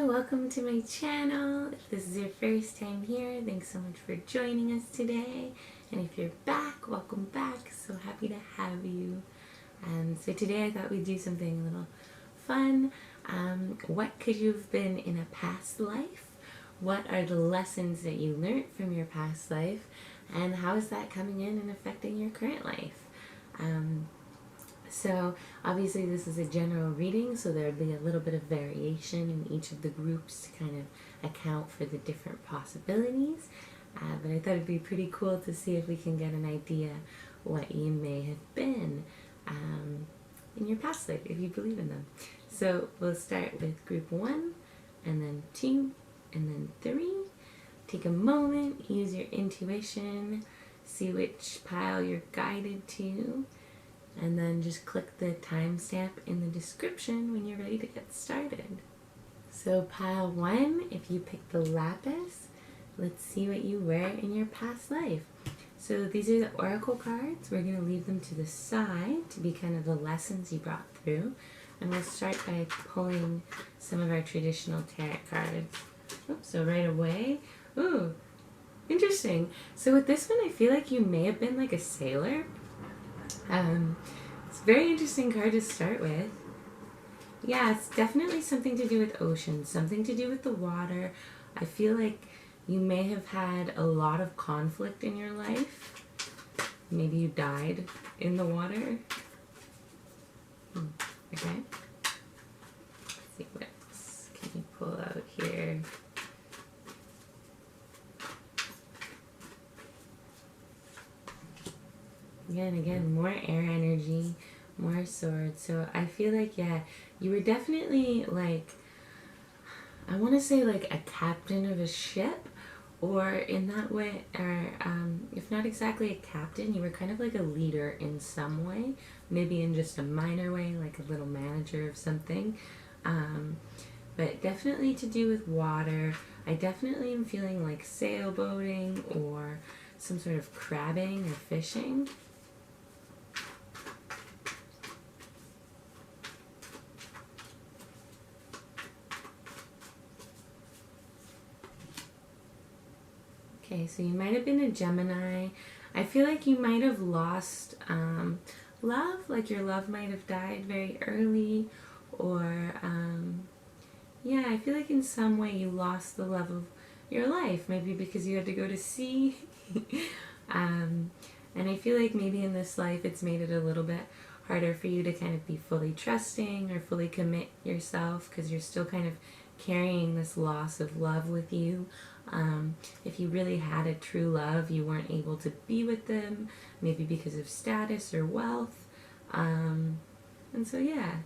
welcome to my channel. If this is your first time here, thanks so much for joining us today. And if you're back, welcome back. So happy to have you. So today I thought we'd do something a little fun. What could you have been in a past life? What are the lessons that you learned from your past life? And how is that coming in and affecting your current life? So obviously this is a general reading, so there'll be a little bit of variation in each of the groups to kind of account for the different possibilities. But I thought it'd be pretty cool to see if we can get an idea what you may have been in your past life, if you believe in them. So we'll start with group 1, and then 2, and then 3. Take a moment, use your intuition, see which pile you're guided to, and then just click the timestamp in the description when you're ready to get started. So pile 1, if you pick the lapis, let's see what you were in your past life. So these are the oracle cards. We're going to leave them to the side to be kind of the lessons you brought through. And we'll start by pulling some of our traditional tarot cards. Oops, so right away, ooh, interesting. So with this one, I feel like you may have been like a sailor. It's a very interesting card to start with. Yeah, it's definitely something to do with oceans, something to do with the water. I feel like you may have had a lot of conflict in your life. Maybe you died in the water. Okay. Let's see what else can you pull out here. Again, more air energy, more swords. So I feel like, yeah, you were definitely like, I want to say like a captain of a ship, or in that way, or if not exactly a captain, you were kind of like a leader in some way, maybe in just a minor way, like a little manager of something. But definitely to do with water. I definitely am feeling like sailboating or some sort of crabbing or fishing. Okay, so you might have been a Gemini. I feel like you might have lost love, like your love might have died very early, or yeah, I feel like in some way you lost the love of your life, maybe because you had to go to sea. And I feel like maybe in this life it's made it a little bit harder for you to kind of be fully trusting or fully commit yourself because you're still kind of carrying this loss of love with you. If you really had a true love, you weren't able to be with them, maybe because of status or wealth. And so, yeah.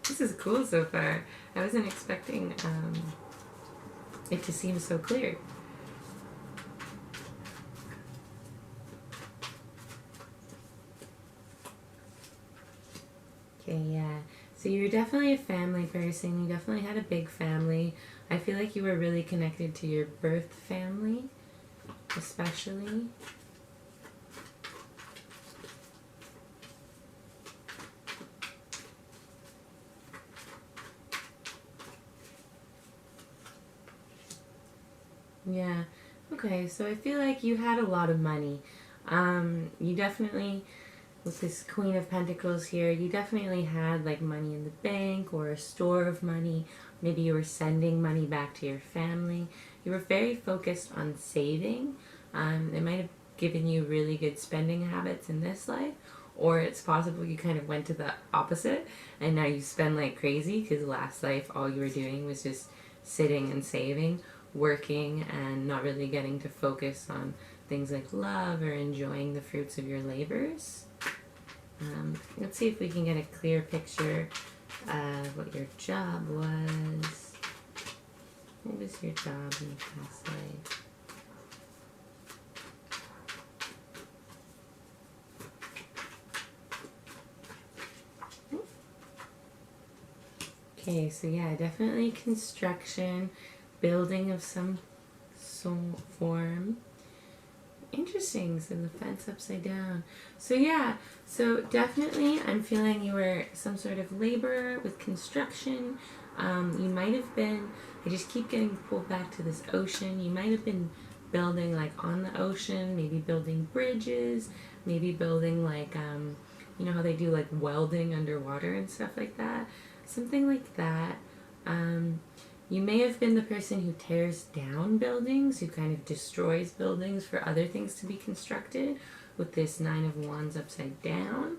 This is cool so far. I wasn't expecting it to seem so clear. Okay, yeah. So you were definitely a family person. You definitely had a big family. I feel like you were really connected to your birth family, especially. Yeah. Okay, so I feel like you had a lot of money. You definitely, with this Queen of Pentacles here, you definitely had like money in the bank or a store of money. Maybe you were sending money back to your family. You were very focused on saving. It might have given you really good spending habits in this life, or it's possible you kind of went to the opposite and now you spend like crazy because last life all you were doing was just sitting and saving, working, and not really getting to focus on things like love or enjoying the fruits of your labors. Let's see if we can get a clear picture of what your job was. What was your job in the past life? Okay, so yeah, definitely construction, building of some form. Interesting. So the fence upside down. So yeah, so definitely I'm feeling you were some sort of laborer with construction. You might have been, I just keep getting pulled back to this ocean. You might have been building like on the ocean, maybe building bridges, maybe building like, you know how they do like welding underwater and stuff like that? Something like that. You may have been the person who tears down buildings, who kind of destroys buildings for other things to be constructed with this Nine of Wands upside down.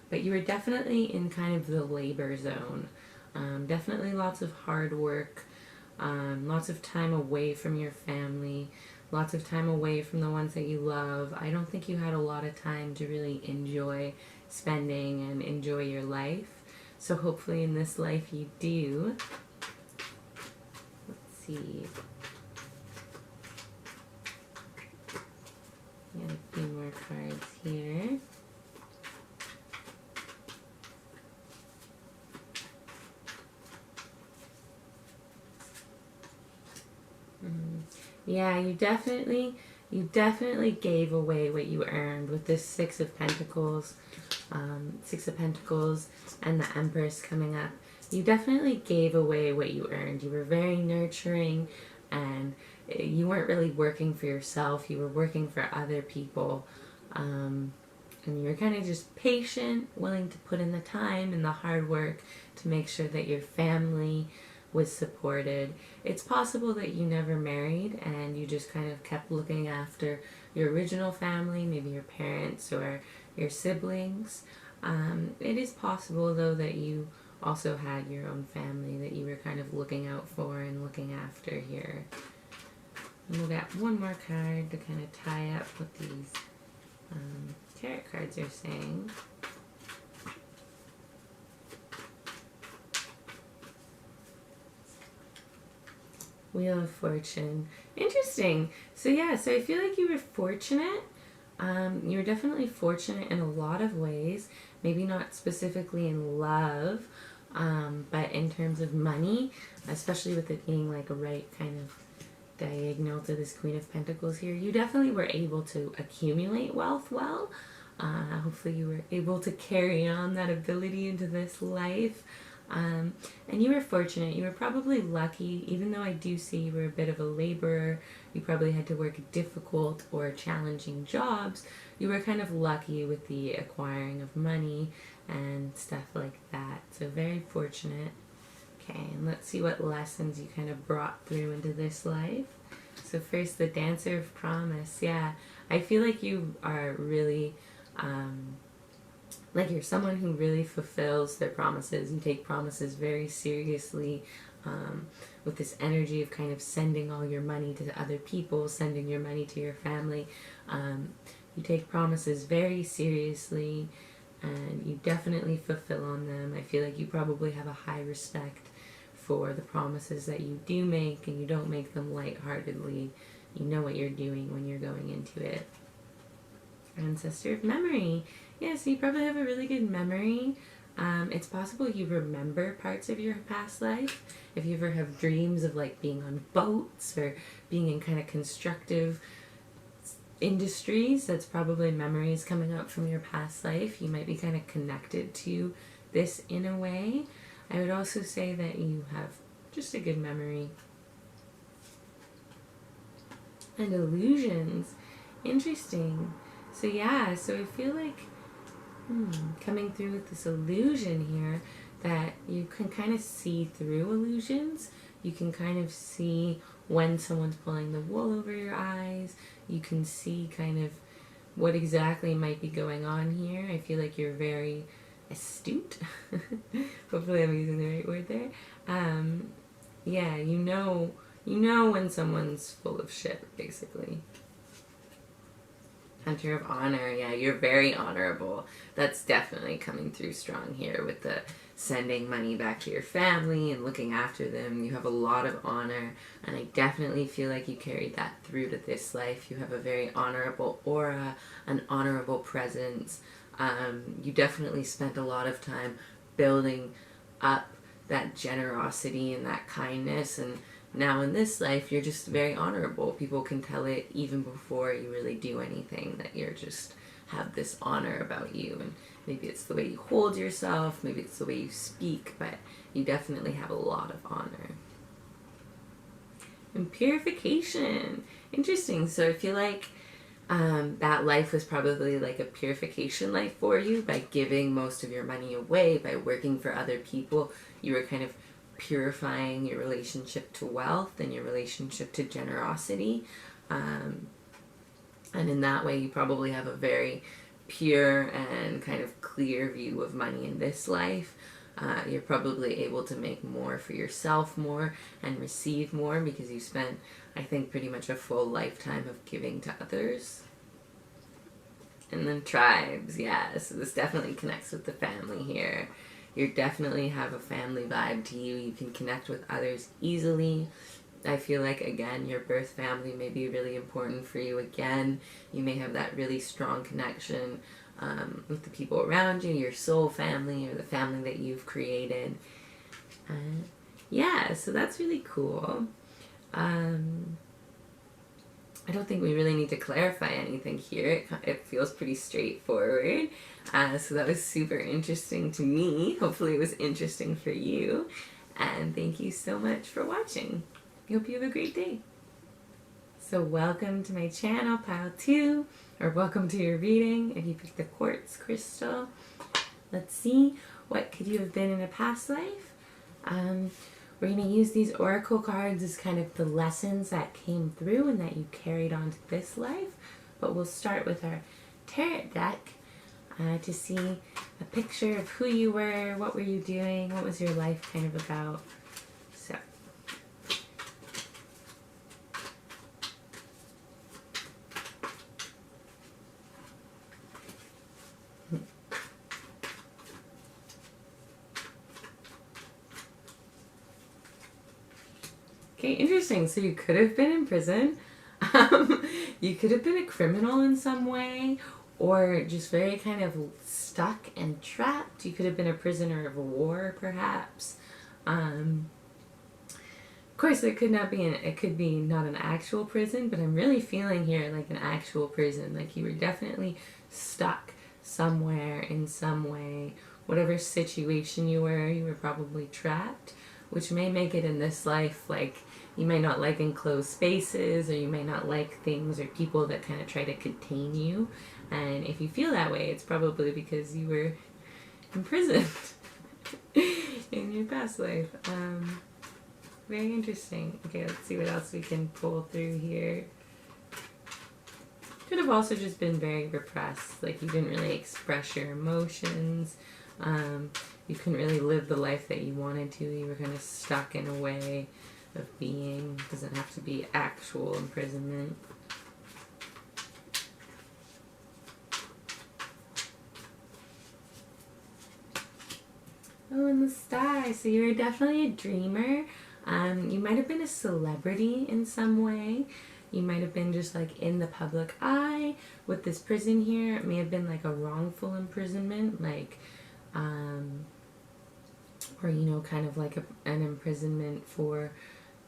But you were definitely in kind of the labor zone. Definitely lots of hard work, lots of time away from your family, lots of time away from the ones that you love. I don't think you had a lot of time to really enjoy spending and enjoy your life. So hopefully in this life you do. See. Got a few more cards here. Yeah, you definitely gave away what you earned with this Six of Pentacles, and the Empress coming up. You definitely gave away what you earned. You were very nurturing, and you weren't really working for yourself. You were working for other people. And you were kind of just patient, willing to put in the time and the hard work to make sure that your family was supported. It's possible that you never married and you just kind of kept looking after your original family, maybe your parents or your siblings. It is possible, though, that you also had your own family that you were kind of looking out for and looking after here. And we'll get one more card to kind of tie up what these tarot cards are saying. Wheel of Fortune. Interesting. So yeah, so I feel like you were fortunate. You were definitely fortunate in a lot of ways. Maybe not specifically in love, but in terms of money, especially with it being like a right kind of diagonal to this Queen of Pentacles here, you definitely were able to accumulate wealth well. Hopefully you were able to carry on that ability into this life. And you were fortunate. You were probably lucky, even though I do see you were a bit of a laborer. You probably had to work difficult or challenging jobs. You were kind of lucky with the acquiring of money and stuff like that. So very fortunate. Okay, and let's see what lessons you kind of brought through into this life. So first, the Dancer of Promise. Yeah, I feel like you are really... like you're someone who really fulfills their promises. You take promises very seriously, with this energy of kind of sending all your money to other people, sending your money to your family. You take promises very seriously, and you definitely fulfill on them. I feel like you probably have a high respect for the promises that you do make, and you don't make them lightheartedly. You know what you're doing when you're going into it. Ancestor of Memory. Yeah, so you probably have a really good memory. It's possible you remember parts of your past life. If you ever have dreams of like being on boats or being in kind of constructive industries, that's probably memories coming up from your past life. You might be kind of connected to this in a way. I would also say that you have just a good memory. And illusions. Interesting. So yeah, so I feel like coming through with this illusion here, that you can kind of see through illusions. You can kind of see when someone's pulling the wool over your eyes. You can see kind of what exactly might be going on here. I feel like you're very astute. Hopefully I'm using the right word there. Yeah, you know when someone's full of shit, basically. Hunter of Honor. Yeah, you're very honorable. That's definitely coming through strong here with the sending money back to your family and looking after them. You have a lot of honor, and I definitely feel like you carried that through to this life. You have a very honorable aura, an honorable presence. You definitely spent a lot of time building up that generosity and that kindness, and now in this life, you're just very honorable. People can tell it even before you really do anything, that you're just have this honor about you. And maybe it's the way you hold yourself, maybe it's the way you speak, but you definitely have a lot of honor. And purification. Interesting. So I feel like that life was probably like a purification life for you. By giving most of your money away, by working for other people, you were kind of purifying your relationship to wealth and your relationship to generosity. And in that way, you probably have a very pure and kind of clear view of money in this life. You're probably able to make more for yourself more and receive more because you spent, I think, pretty much a full lifetime of giving to others. And then tribes, yeah, so this definitely connects with the family here. You definitely have a family vibe to you. You can connect with others easily. I feel like, again, your birth family may be really important for you again. You may have that really strong connection with the people around you, your soul family or the family that you've created. Yeah, so that's really cool. I don't think we really need to clarify anything here. It feels pretty straightforward. So that was super interesting to me. Hopefully it was interesting for you. And thank you so much for watching. I hope you have a great day. So welcome to my channel, Pile 2, or welcome to your reading if you picked the quartz crystal. Let's see, what could you have been in a past life? We're going to use these oracle cards as kind of the lessons that came through and that you carried on to this life. But we'll start with our tarot deck to see a picture of who you were, what were you doing, what was your life kind of about. So, okay, interesting. So you could have been in prison. You could have been a criminal in some way, or just very kind of stuck and trapped. You could have been a prisoner of war, perhaps. Of course, it could not be it could be not an actual prison, but I'm really feeling here like an actual prison. Like you were definitely stuck somewhere in some way. Whatever situation you were probably trapped, which may make it in this life like you may not like enclosed spaces, or you may not like things or people that kind of try to contain you. And if you feel that way, it's probably because you were imprisoned in your past life. Very interesting. Okay, let's see what else we can pull through here. Could have also just been very repressed, like you didn't really express your emotions. You couldn't really live the life that you wanted to. You were kind of stuck in a way of being. It doesn't have to be actual imprisonment. Oh, and the star. So you were definitely a dreamer. You might have been a celebrity in some way. You might have been just like in the public eye. With this prison here, it may have been like a wrongful imprisonment, like, or you know, kind of like an imprisonment for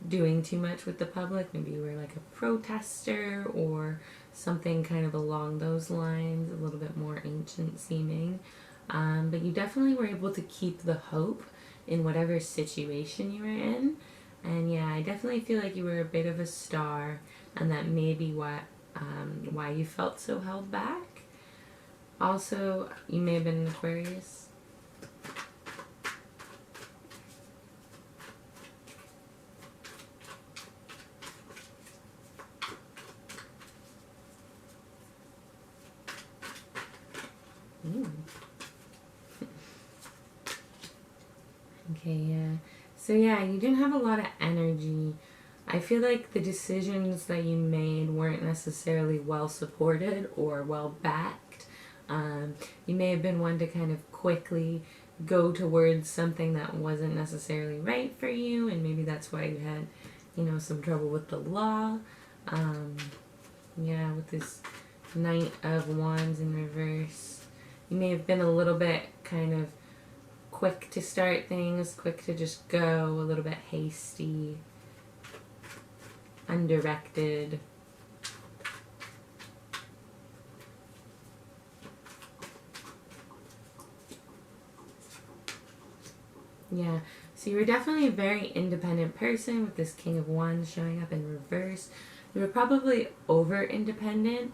doing too much with the public. Maybe you were like a protester or something kind of along those lines, a little bit more ancient seeming. But you definitely were able to keep the hope in whatever situation you were in. And yeah, I definitely feel like you were a bit of a star, and that may be why you felt so held back. Also, you may have been an Aquarius. Okay, yeah. So yeah, you didn't have a lot of energy. I feel like the decisions that you made weren't necessarily well supported or well backed. You may have been one to kind of quickly go towards something that wasn't necessarily right for you, and maybe that's why you had, you know, some trouble with the law. Yeah, with this Knight of Wands in reverse. You may have been a little bit kind of quick to start things, quick to just go, a little bit hasty. undirected. Yeah, so you were definitely a very independent person with this King of Wands showing up in reverse. You were probably over independent,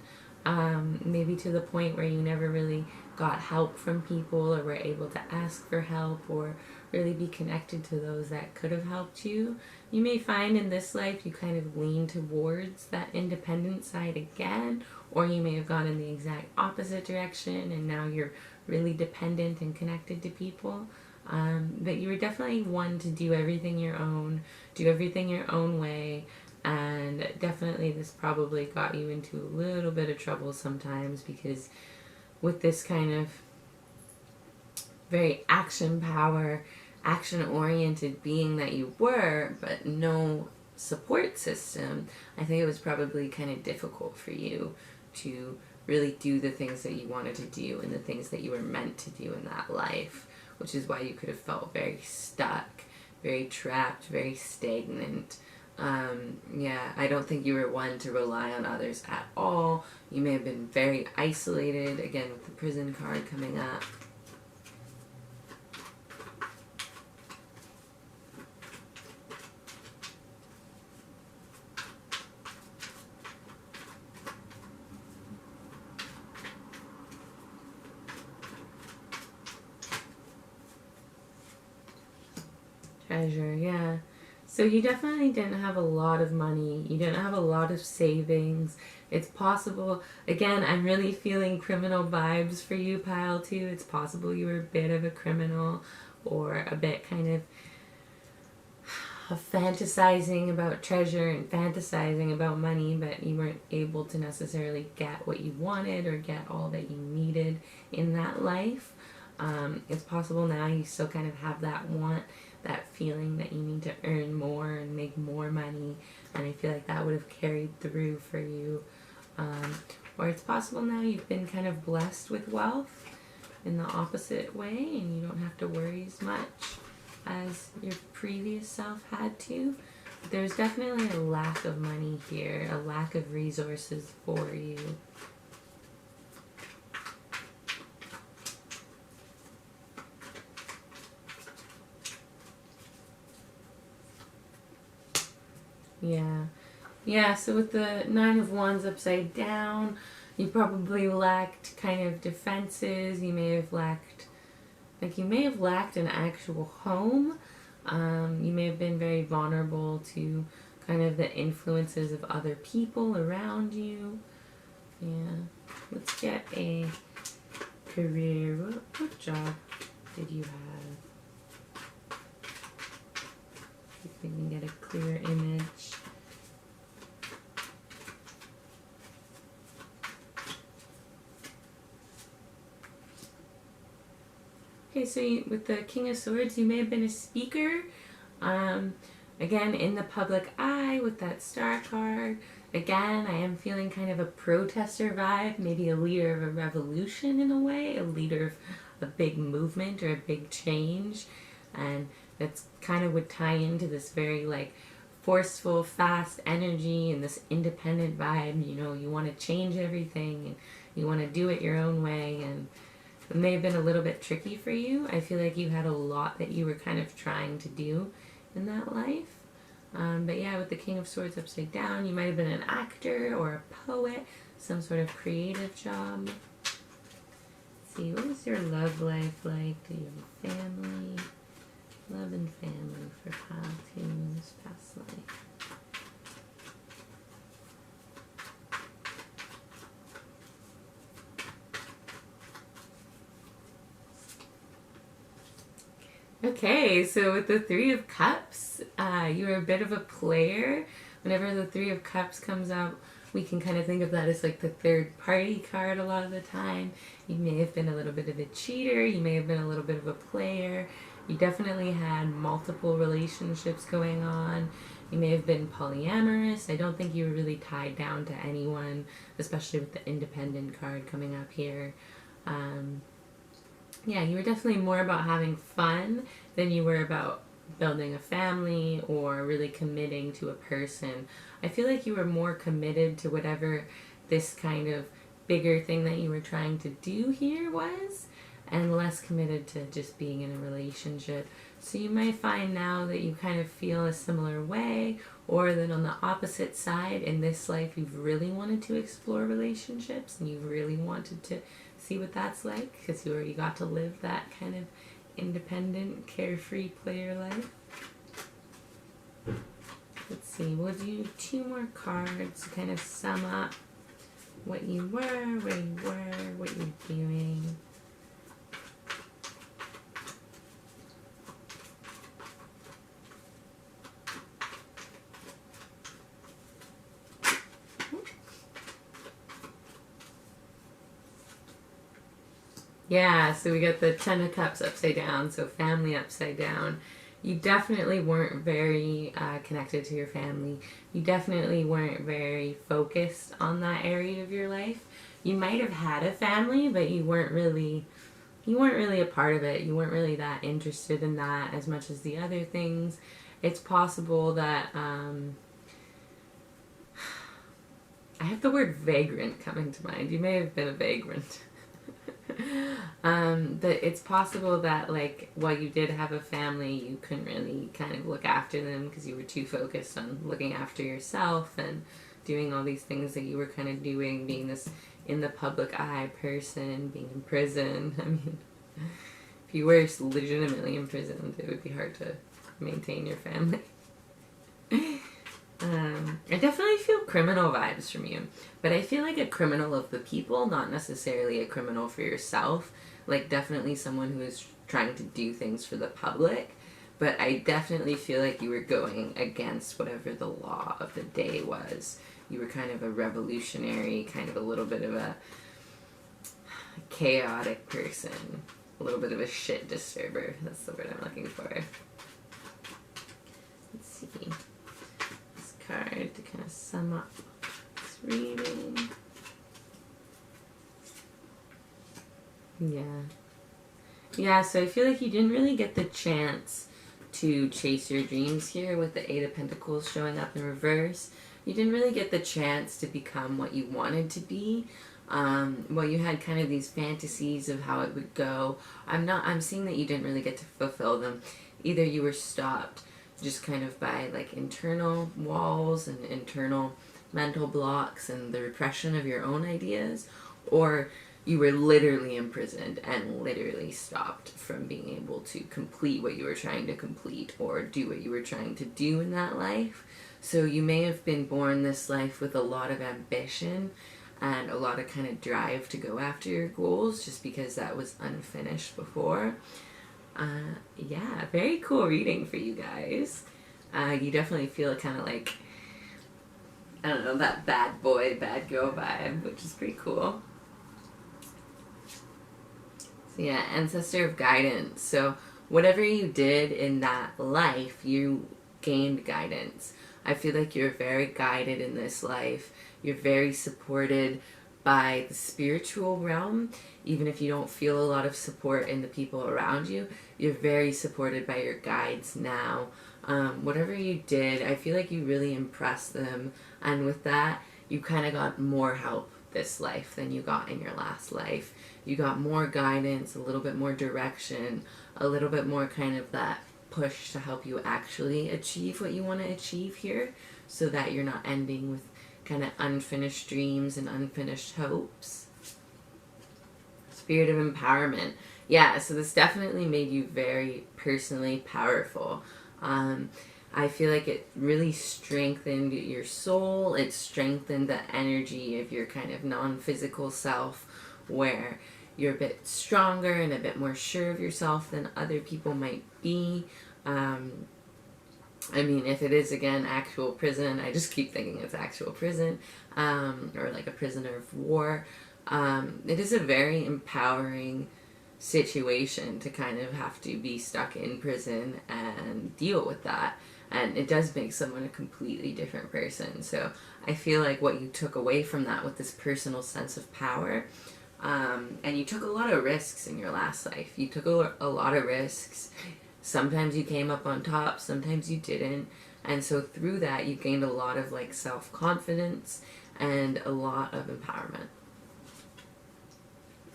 maybe to the point where you never really got help from people or were able to ask for help or really be connected to those that could have helped you. You may find in this life you kind of lean towards that independent side again, or you may have gone in the exact opposite direction and now you're really dependent and connected to people. But you were definitely one to do everything your own way, and definitely this probably got you into a little bit of trouble sometimes, because with this kind of very action oriented being that you were, but no support system, I think it was probably kind of difficult for you to really do the things that you wanted to do and the things that you were meant to do in that life, which is why you could have felt very stuck, very trapped, very stagnant. I don't think you were one to rely on others at all. You may have been very isolated, again with the Prison card coming up. Treasure, yeah. So you definitely didn't have a lot of money. You didn't have a lot of savings. It's possible, again, I'm really feeling criminal vibes for you, Pile 2. It's possible you were a bit of a criminal, or a bit kind of fantasizing about treasure and fantasizing about money, but you weren't able to necessarily get what you wanted or get all that you needed in that life. It's possible now you still kind of have that want, that feeling that you need to earn more and make more money, and I feel like that would have carried through for you. Or it's possible now you've been kind of blessed with wealth in the opposite way, and you don't have to worry as much as your previous self had to. But there's definitely a lack of money here, a lack of resources for you. Yeah, so with the Nine of Wands upside down, you probably lacked kind of defenses. You may have lacked an actual home. You may have been very vulnerable to kind of the influences of other people around you. Yeah, let's get a career. What job did you have? See if we can get a clear image. Okay, so with the King of Swords, you may have been a speaker. Again, in the public eye with that Star card. Again, I am feeling kind of a protester vibe, maybe a leader of a revolution in a way, a leader of a big movement or a big change. And that's kind of would tie into this very like forceful, fast energy and this independent vibe. You know, you want to change everything and you want to do it your own way, and it may have been a little bit tricky for you. I feel like you had a lot that you were kind of trying to do in that life. But yeah, with the King of Swords upside down, you might have been an actor or a poet, some sort of creative job. Let's see, what is your love life like? Do you have a family? Love and family for Pile 2 in this past life. Okay, so with the Three of Cups, you were a bit of a player. Whenever the Three of Cups comes out, we can kind of think of that as like the third party card a lot of the time. You may have been a little bit of a cheater. You may have been a little bit of a player. You definitely had multiple relationships going on. You may have been polyamorous. I don't think you were really tied down to anyone, especially with the Independent card coming up here. Yeah, you were definitely more about having fun than you were about building a family or really committing to a person. I feel like you were more committed to whatever this kind of bigger thing that you were trying to do here was, and less committed to just being in a relationship. So you might find now that you kind of feel a similar way, or that on the opposite side, in this life, you've really wanted to explore relationships and you've really wanted to see what that's like because you already got to live that kind of independent, carefree player life. Let's see, we'll do 2 more cards to kind of sum up what you were, where you were, what you're doing. Yeah, so we got the Ten of Cups upside down, so family upside down. You definitely weren't very connected to your family. You definitely weren't very focused on that area of your life. You might have had a family, but you weren't really a part of it. You weren't really that interested in that as much as the other things. It's possible that I have the word vagrant coming to mind. You may have been a vagrant. But it's possible that, like, while you did have a family, you couldn't really kind of look after them because you were too focused on looking after yourself and doing all these things that you were kind of doing, being this in the public eye person, being in prison. I mean, if you were legitimately imprisoned, it would be hard to maintain your family. I definitely feel criminal vibes from you, but I feel like a criminal of the people, not necessarily a criminal for yourself. Like, definitely someone who is trying to do things for the public, but I definitely feel like you were going against whatever the law of the day was. You were kind of a revolutionary, kind of a little bit of a chaotic person, a little bit of a shit disturber. That's the word I'm looking for. Let's see. Card to kind of sum up this reading. Yeah, so I feel like you didn't really get the chance to chase your dreams here with the Eight of Pentacles showing up in reverse. You didn't really get the chance to become what you wanted to be. Well, you had kind of these fantasies of how it would go. I'm seeing that you didn't really get to fulfill them. Either you were stopped just kind of by like internal walls and internal mental blocks and the repression of your own ideas, or you were literally imprisoned and literally stopped from being able to complete what you were trying to complete or do what you were trying to do in that life. So you may have been born this life with a lot of ambition and a lot of kind of drive to go after your goals just because that was unfinished before. Yeah, very cool reading for you guys. You definitely feel kind of like, I don't know, that bad boy, bad girl vibe, which is pretty cool. So yeah, Ancestor of Guidance. So whatever you did in that life, you gained guidance. I feel like you're very guided in this life. You're very supported by the spiritual realm. Even if you don't feel a lot of support in the people around you, you're very supported by your guides now. Whatever you did, I feel like you really impressed them, and with that, you kind of got more help this life than you got in your last life. You got more guidance, a little bit more direction, a little bit more kind of that push to help you actually achieve what you want to achieve here, so that you're not ending with kind of unfinished dreams and unfinished hopes. Spirit of Empowerment. Yeah, so this definitely made you very personally powerful. I feel like it really strengthened your soul. It strengthened the energy of your kind of non-physical self, where you're a bit stronger and a bit more sure of yourself than other people might be. I mean, if it is, again, actual prison, I just keep thinking it's actual prison, or like a prisoner of war. It is a very empowering situation to kind of have to be stuck in prison and deal with that. And it does make someone a completely different person. So I feel like what you took away from that with this personal sense of power, and you took a lot of risks in your last life. You took a lot of risks Sometimes you came up on top, sometimes you didn't. And so through that, you gained a lot of like self-confidence and a lot of empowerment.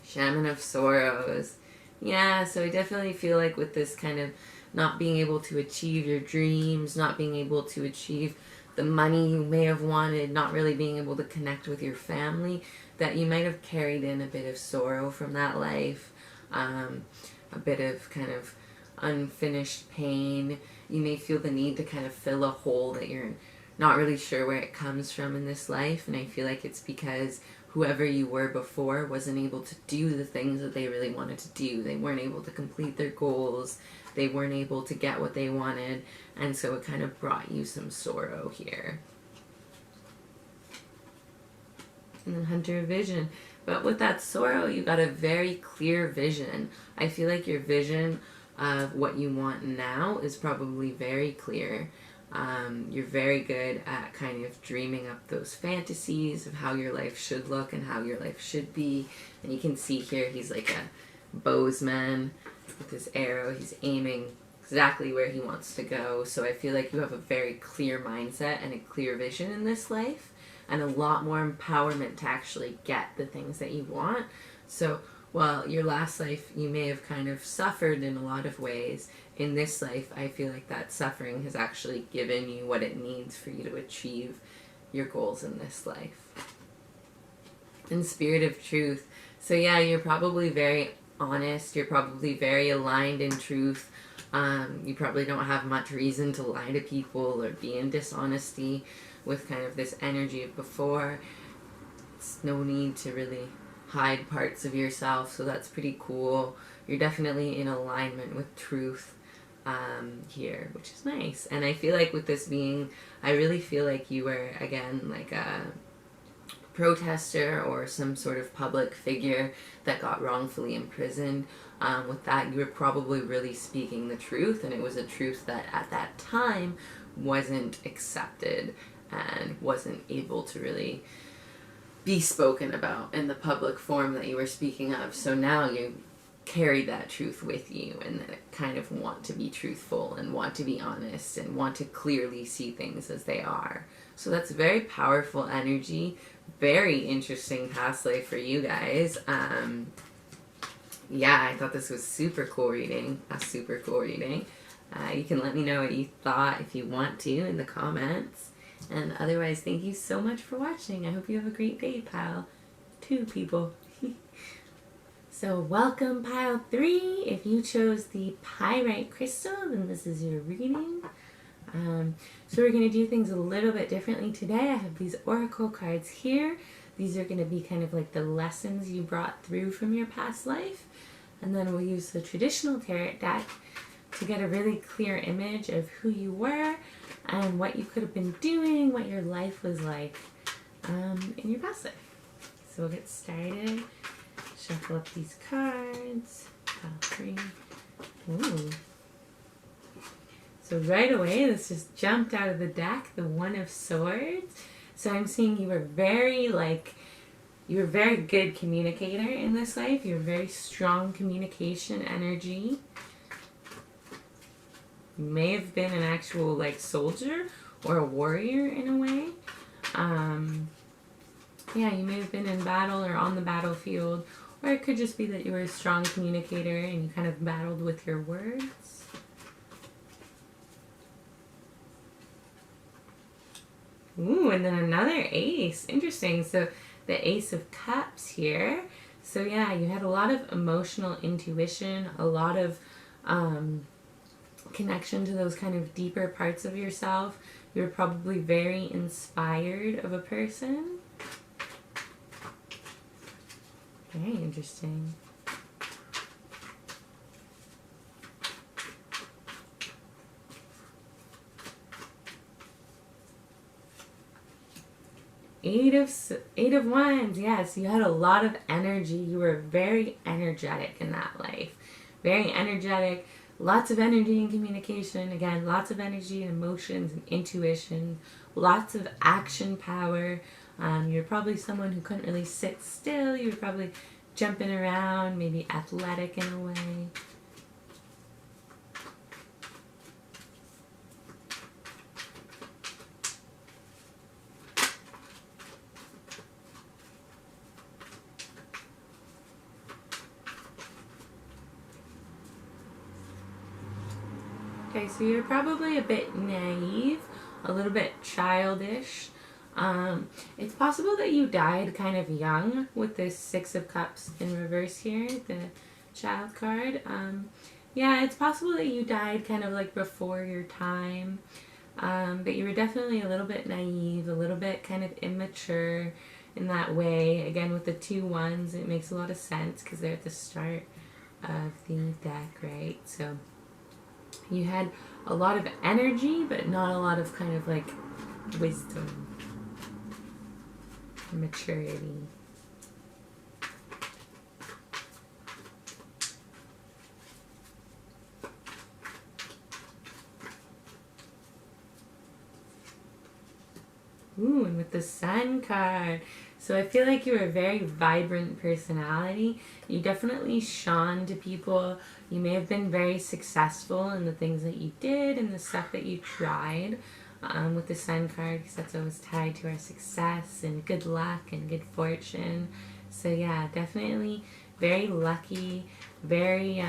Shaman of Sorrows. Yeah, so I definitely feel like with this kind of not being able to achieve your dreams, not being able to achieve the money you may have wanted, not really being able to connect with your family, that you might have carried in a bit of sorrow from that life, a bit of kind of unfinished pain. You may feel the need to kind of fill a hole that you're not really sure where it comes from in this life, and I feel like it's because whoever you were before wasn't able to do the things that they really wanted to do. They weren't able to complete their goals. They weren't able to get what they wanted, and so it kind of brought you some sorrow here. And then Hunter of Vision. But with that sorrow, you got a very clear vision. I feel like your vision of what you want now is probably very clear. You're very good at kind of dreaming up those fantasies of how your life should look and how your life should be. And you can see here he's like a bowsman with his arrow. He's aiming exactly where he wants to go. So I feel like you have a very clear mindset and a clear vision in this life, and a lot more empowerment to actually get the things that you want. So while your last life you may have kind of suffered in a lot of ways, in this life I feel like that suffering has actually given you what it needs for you to achieve your goals in this life. And Spirit of Truth. So yeah, you're probably very honest, you're probably very aligned in truth. You probably don't have much reason to lie to people or be in dishonesty with kind of this energy of before. It's no need to really hide parts of yourself, so that's pretty cool. You're definitely in alignment with truth here, which is nice. And I feel like with this being, I really feel like you were, again, like a protester or some sort of public figure that got wrongfully imprisoned. With that, you were probably really speaking the truth, and it was a truth that at that time wasn't accepted and wasn't able to really be spoken about in the public form that you were speaking of. So now you carry that truth with you, and that kind of want to be truthful and want to be honest and want to clearly see things as they are. So that's very powerful energy. Very interesting past life for you guys. Yeah, I thought this was super cool reading. A super cool reading. You can let me know what you thought if you want to in the comments. And otherwise, thank you so much for watching. I hope you have a great day, Pile 2 people. So welcome, Pile 3. If you chose the Pyrite Crystal, then this is your reading. So we're going to do things a little bit differently today. I have these oracle cards here. These are going to be kind of like the lessons you brought through from your past life. And then we'll use the traditional tarot deck to get a really clear image of who you were and what you could have been doing, what your life was like in your past life. So we'll get started. Shuffle up these cards. Pile 3. Ooh. So right away, this just jumped out of the deck, the One of Swords. So I'm seeing you were very good communicator in this life. You were very strong communication energy. You may have been an actual soldier or a warrior in a way. Yeah, you may have been in battle or on the battlefield, or it could just be that you were a strong communicator and you kind of battled with your words. Ooh, and then another ace. Interesting. So the Ace of Cups here. So yeah, you had a lot of emotional intuition, a lot of connection to those kind of deeper parts of yourself. You were probably very inspired of a person. Very interesting. Eight of Wands. Yes, you had a lot of energy. You were very energetic in that life. Very energetic. Lots of energy and communication. Again, lots of energy and emotions and intuition. Lots of action power. You're probably someone who couldn't really sit still. You were probably jumping around, maybe athletic in a way. Okay, so you're probably a bit naive, a little bit childish. It's possible that you died kind of young with this Six of Cups in reverse here, the child card. Yeah, it's possible that you died kind of like before your time. But you were definitely a little bit naive, a little bit kind of immature in that way. Again, with the 2 wands, it makes a lot of sense because they're at the start of the deck, right? So you had a lot of energy, but not a lot of kind of like wisdom, maturity. Ooh, and with the Sun card. So I feel like you're a very vibrant personality. You definitely shone to people. You may have been very successful in the things that you did and the stuff that you tried, with the Sun card, because that's always tied to our success and good luck and good fortune. So yeah, definitely very lucky, very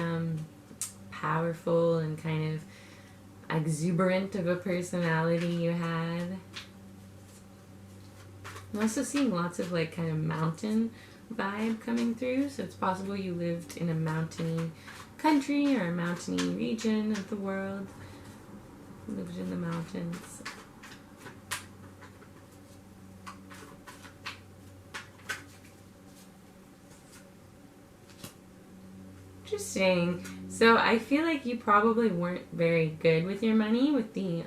powerful and kind of exuberant of a personality you had. I'm also seeing lots of like kind of mountain vibe coming through, so it's possible you lived in a mountainy country or a mountainy region of the world. Lived in the mountains. Interesting. So I feel like you probably weren't very good with your money with the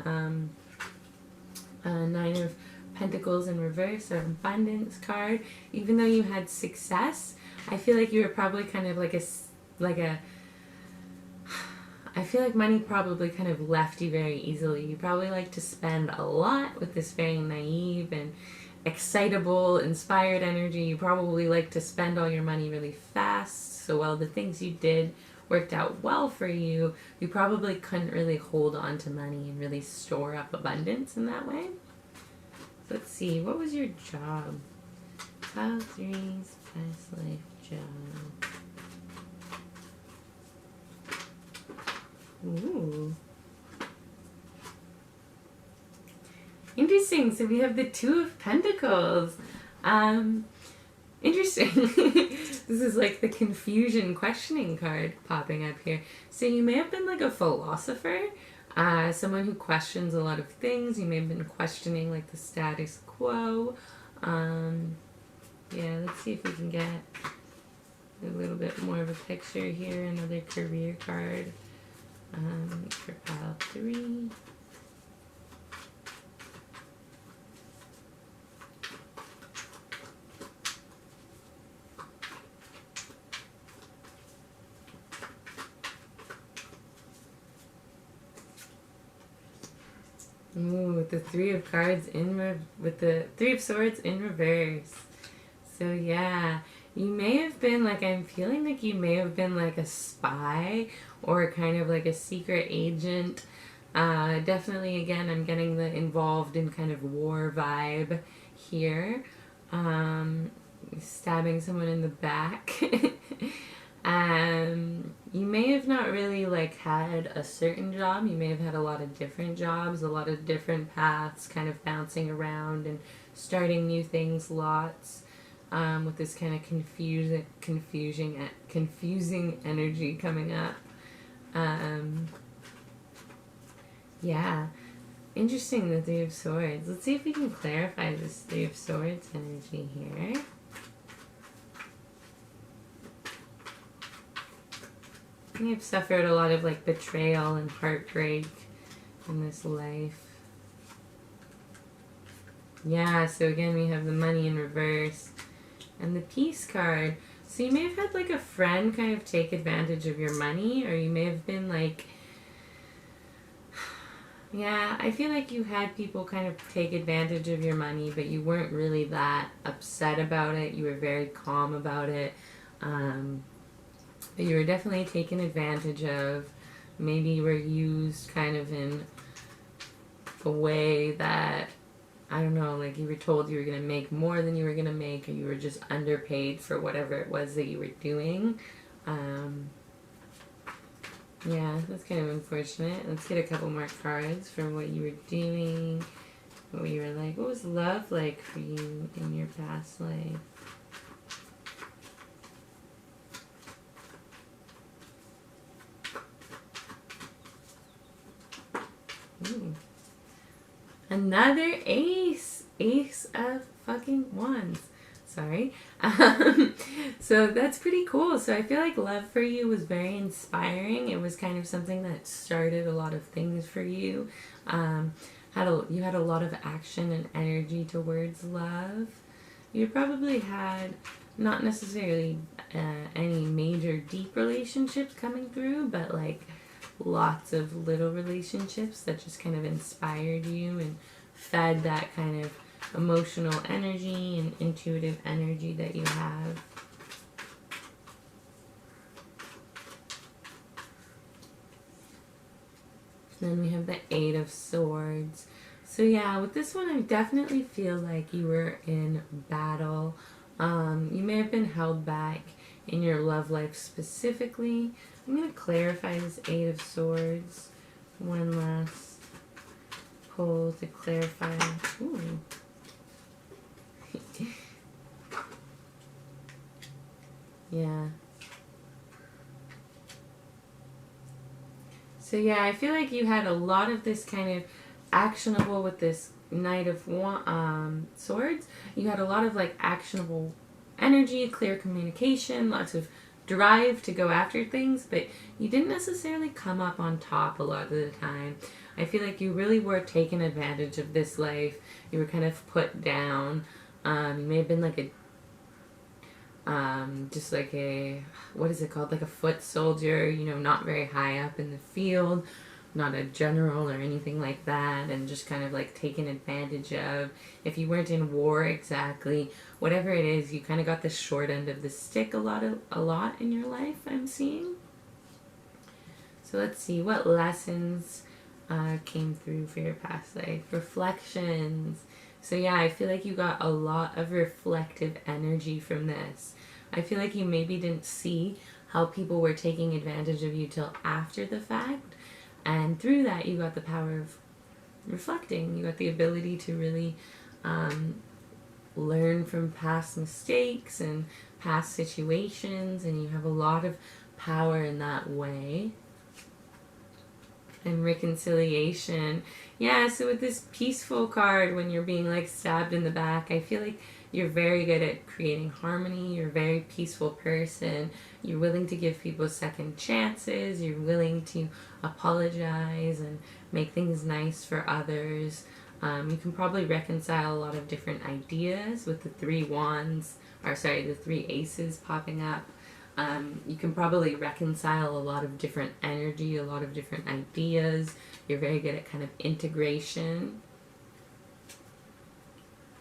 Nine of Pentacles in reverse, or abundance card. Even though you had success, I feel like you were probably kind of like I feel like money probably kind of left you very easily. You probably like to spend a lot with this very naive and excitable, inspired energy. You probably like to spend all your money really fast. So while the things you did worked out well for you, you probably couldn't really hold on to money and really store up abundance in that way. Let's see, what was your job? Pile 3's past life job. Ooh. Interesting, so we have the Two of Pentacles. Interesting. This is like the confusion questioning card popping up here. So you may have been like a philosopher. Someone who questions a lot of things. You may have been questioning like the status quo. Yeah, let's see if we can get a little bit more of a picture here. Another career card for pile 3. Ooh, with the Three of Cards with the Three of Swords in reverse. So yeah, you may have been like, I'm feeling like you may have been like a spy or kind of like a secret agent. Definitely, again, I'm getting the involved in kind of war vibe here. Stabbing someone in the back. You may have not really like had a certain job. You may have had a lot of different jobs, a lot of different paths, kind of bouncing around and starting new things lots, with this kind of confusing energy coming up. Yeah, interesting, the Three of Swords. Let's see if we can clarify this Three of Swords energy here. You've suffered a lot of like betrayal and heartbreak in this life. Yeah, so again we have the Money in reverse and the Peace card. So you may have had like a friend kind of take advantage of your money, or you may have been like, yeah, I feel like you had people kind of take advantage of your money, but you weren't really that upset about it. You were very calm about it. But you were definitely taken advantage of. Maybe you were used kind of in a way that, I don't know, like you were told you were going to make more than you were going to make, or you were just underpaid for whatever it was that you were doing. Yeah, that's kind of unfortunate. Let's get a couple more cards for what you were doing, what you were like. What was love like for you in your past life? Ooh. Another ace. Ace of fucking wands. Sorry. So that's pretty cool. So I feel like love for you was very inspiring. It was kind of something that started a lot of things for you. You had a lot of action and energy towards love. You probably had not necessarily any major deep relationships coming through, but like lots of little relationships that just kind of inspired you and fed that kind of emotional energy and intuitive energy that you have. Then we have the Eight of Swords. So yeah, with this one, I definitely feel like you were in battle. You may have been held back in your love life specifically. I'm going to clarify this Eight of Swords. One last pull to clarify. Ooh. Yeah. So yeah, I feel like you had a lot of this kind of actionable with this Knight of Swords. You had a lot of like actionable energy, clear communication, lots of drive to go after things, but you didn't necessarily come up on top a lot of the time. I feel like you really were taking advantage of this life. You were kind of put down. You may have been like a just like a, what is it called, like a foot soldier, you know, not very high up in the field, not a general or anything like that, and just kind of like taken advantage of. If you weren't in war exactly, whatever it is, you kind of got the short end of the stick a lot in your life, I'm seeing. So let's see what lessons came through for your past life. Reflections. So yeah, I feel like you got a lot of reflective energy from this. I feel like you maybe didn't see how people were taking advantage of you till after the fact. And through that, you got the power of reflecting. You got the ability to really learn from past mistakes and past situations. And you have a lot of power in that way. And reconciliation. Yeah, so with this peaceful card, when you're being like stabbed in the back, I feel like you're very good at creating harmony. You're a very peaceful person. You're willing to give people second chances. You're willing to apologize and make things nice for others. You can probably reconcile a lot of different ideas with the the three aces popping up. You can probably reconcile a lot of different energy, a lot of different ideas. You're very good at kind of integration.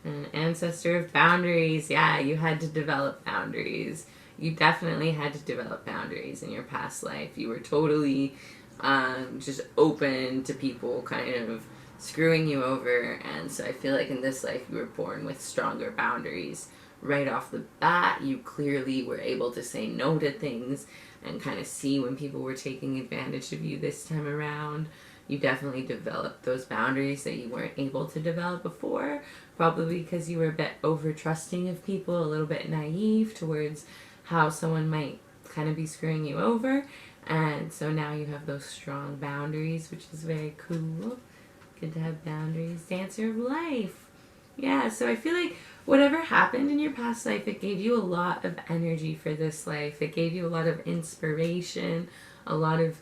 An ancestor of boundaries. Yeah, you had to develop boundaries. You definitely had to develop boundaries in your past life. You were totally just open to people kind of screwing you over. And so I feel like in this life you were born with stronger boundaries. Right off the bat, you clearly were able to say no to things and kind of see when people were taking advantage of you this time around. You definitely developed those boundaries that you weren't able to develop before, probably because you were a bit over-trusting of people, a little bit naive towards how someone might kind of be screwing you over. And so now you have those strong boundaries, which is very cool. Good to have boundaries. Dancer of life. Yeah, so I feel like whatever happened in your past life, it gave you a lot of energy for this life. It gave you a lot of inspiration, a lot of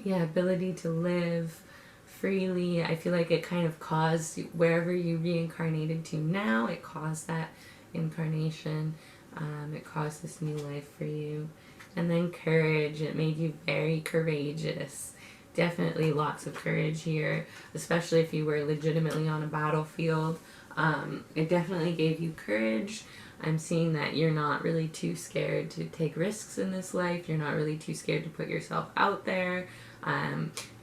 ability to live freely. I feel like it kind of caused, wherever you reincarnated to now, it caused that incarnation. It caused this new life for you. And then courage. It made you very courageous. Definitely lots of courage here, especially if you were legitimately on a battlefield. It definitely gave you courage. I'm seeing that you're not really too scared to take risks in this life. You're not really too scared to put yourself out there.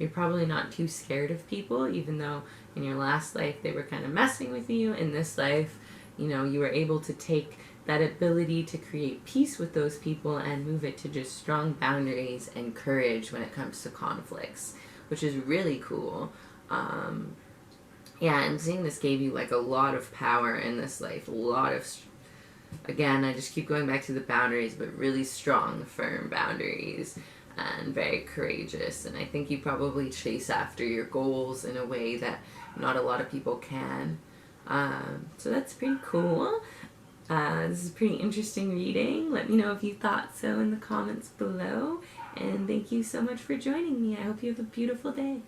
You're probably not too scared of people, even though in your last life they were kind of messing with you. In this life, you know, you were able to take that ability to create peace with those people and move it to just strong boundaries and courage when it comes to conflicts, which is really cool. Yeah, and seeing this gave you like a lot of power in this life, a lot of, again, I just keep going back to the boundaries, but really strong, firm boundaries, and very courageous. And I think you probably chase after your goals in a way that not a lot of people can. So that's pretty cool. This is a pretty interesting reading. Let me know if you thought so in the comments below. And thank you so much for joining me. I hope you have a beautiful day.